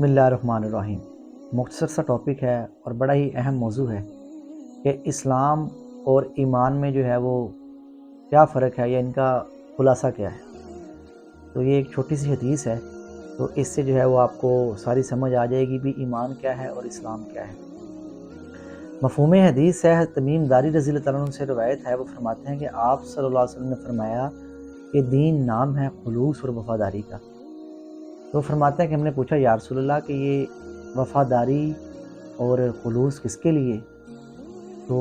بسم اللہ الرحمن الرحیم۔ مختصر سا ٹاپک ہے اور بڑا ہی اہم موضوع ہے کہ اسلام اور ایمان میں جو ہے وہ کیا فرق ہے یا ان کا خلاصہ کیا ہے۔ تو یہ ایک چھوٹی سی حدیث ہے، تو اس سے جو ہے وہ آپ کو ساری سمجھ آ جائے گی بھی ایمان کیا ہے اور اسلام کیا ہے۔ مفہوم حدیث ہے، تمیم داری رضی اللہ تعالیٰ عنہ سے روایت ہے، وہ فرماتے ہیں کہ آپ صلی اللہ علیہ وسلم نے فرمایا کہ دین نام ہے خلوص اور وفاداری کا۔ تو فرماتے ہیں کہ ہم نے پوچھا یا رسول اللہ کہ یہ وفاداری اور خلوص کس کے لیے؟ تو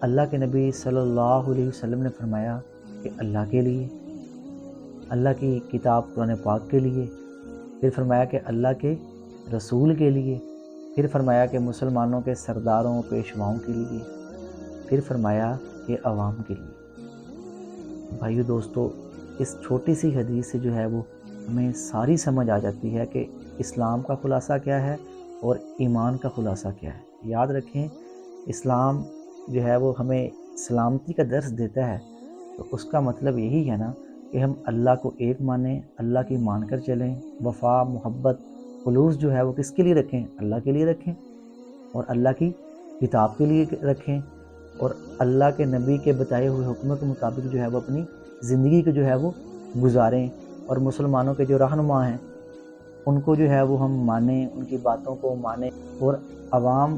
اللہ کے نبی صلی اللہ علیہ وسلم نے فرمایا کہ اللہ کے لیے، اللہ کی کتاب قرآن پاک کے لیے، پھر فرمایا کہ اللہ کے رسول کے لیے، پھر فرمایا کہ مسلمانوں کے سرداروں پیشواؤں کے لیے، پھر فرمایا کہ عوام کے لیے۔ بھائیو دوستو، اس چھوٹی سی حدیث سے جو ہے وہ ہمیں ساری سمجھ آ جاتی ہے کہ اسلام کا خلاصہ کیا ہے اور ایمان کا خلاصہ کیا ہے۔ یاد رکھیں، اسلام جو ہے وہ ہمیں سلامتی کا درس دیتا ہے، تو اس کا مطلب یہی ہے نا کہ ہم اللہ کو ایک مانیں، اللہ کی مان کر چلیں، وفا، محبت، خلوص جو ہے وہ کس کے لیے رکھیں؟ اللہ کے لیے رکھیں، اور اللہ کی کتاب کے لیے رکھیں، اور اللہ کے نبی کے بتائے ہوئے حکموں کے مطابق جو ہے وہ اپنی زندگی کو جو ہے وہ گزاریں، اور مسلمانوں کے جو رہنما ہیں ان کو جو ہے وہ ہم مانیں، ان کی باتوں کو مانیں، اور عوام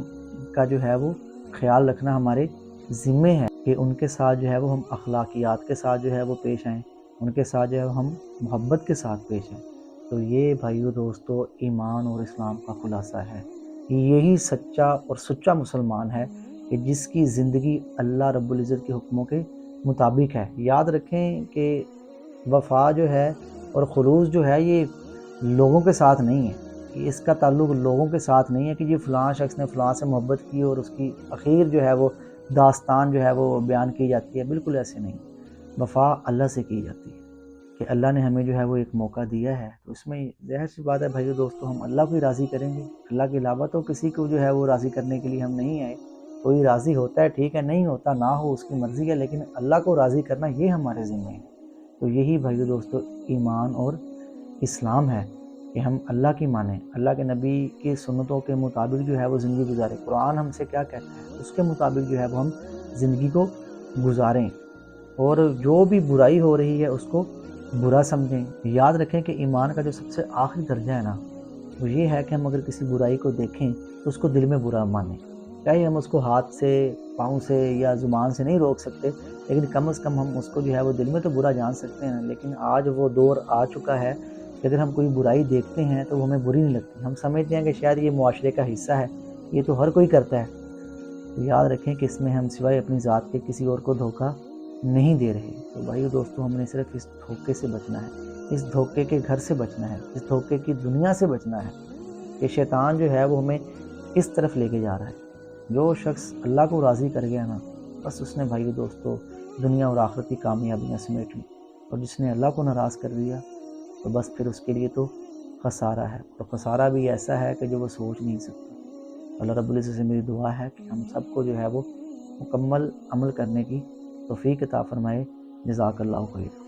کا جو ہے وہ خیال رکھنا ہمارے ذمے ہے کہ ان کے ساتھ جو ہے وہ ہم اخلاقیات کے ساتھ جو ہے وہ پیش آئیں، ان کے ساتھ جو ہے ہم محبت کے ساتھ پیش آئیں۔ تو یہ بھائیو دوستو ایمان اور اسلام کا خلاصہ ہے۔ یہی سچا اور سچا مسلمان ہے کہ جس کی زندگی اللہ رب العزت کے حکموں کے مطابق ہے۔ یاد رکھیں کہ وفا جو ہے اور خلوص جو ہے یہ لوگوں کے ساتھ نہیں ہے، اس کا تعلق لوگوں کے ساتھ نہیں ہے کہ یہ فلاں شخص نے فلاں سے محبت کی اور اس کی اخیر جو ہے وہ داستان جو ہے وہ بیان کی جاتی ہے۔ بالکل ایسے نہیں، وفا اللہ سے کی جاتی ہے کہ اللہ نے ہمیں جو ہے وہ ایک موقع دیا ہے، تو اس میں ظاہر سی بات ہے بھائیو دوستو، ہم اللہ کو ہی راضی کریں گے۔ اللہ کے علاوہ تو کسی کو جو ہے وہ راضی کرنے کے لیے ہم نہیں آئے۔ کوئی راضی ہوتا ہے ٹھیک ہے، نہیں ہوتا نہ ہو، اس کی مرضی ہے، لیکن اللہ کو راضی کرنا یہ ہمارے ذمہ ہے۔ تو یہی بھائیو دوستو ایمان اور اسلام ہے کہ ہم اللہ کی مانیں، اللہ کے نبی کی سنتوں کے مطابق جو ہے وہ زندگی گزاریں، قرآن ہم سے کیا کہتا ہے اس کے مطابق جو ہے وہ ہم زندگی کو گزاریں، اور جو بھی برائی ہو رہی ہے اس کو برا سمجھیں۔ یاد رکھیں کہ ایمان کا جو سب سے آخری درجہ ہے نا، وہ یہ ہے کہ ہم اگر کسی برائی کو دیکھیں تو اس کو دل میں برا مانیں، چاہے ہم اس کو ہاتھ سے، پاؤں سے یا زبان سے نہیں روک سکتے، لیکن کم از کم ہم اس کو جو ہے وہ دل میں تو برا جان سکتے ہیں۔ لیکن آج وہ دور آ چکا ہے کہ اگر ہم کوئی برائی دیکھتے ہیں تو وہ ہمیں بری نہیں لگتی، ہم سمجھتے ہیں کہ شاید یہ معاشرے کا حصہ ہے، یہ تو ہر کوئی کرتا ہے۔ تو یاد رکھیں کہ اس میں ہم سوائے اپنی ذات کے کسی اور کو دھوکہ نہیں دے رہے۔ تو بھائیو دوستو، ہم نے صرف اس دھوکے سے بچنا ہے، اس دھوکے کے گھر سے بچنا ہے، اس دھوکے کی دنیا سے بچنا ہے کہ شیطان جو ہے وہ ہمیں اس طرف لے کے جا رہا ہے۔ جو شخص اللہ کو راضی کر گیا نا، بس اس نے بھائیو دوستو دنیا اور آخرت کی کامیابیاں سمیٹ لی، اور جس نے اللہ کو ناراض کر دیا تو بس پھر اس کے لیے تو خسارہ ہے، اور خسارہ بھی ایسا ہے کہ جو وہ سوچ نہیں سکتا۔ اللہ رب العزت سے میری دعا ہے کہ ہم سب کو جو ہے وہ مکمل عمل کرنے کی توفیق عطا فرمائے۔ جزاک اللہ خیر۔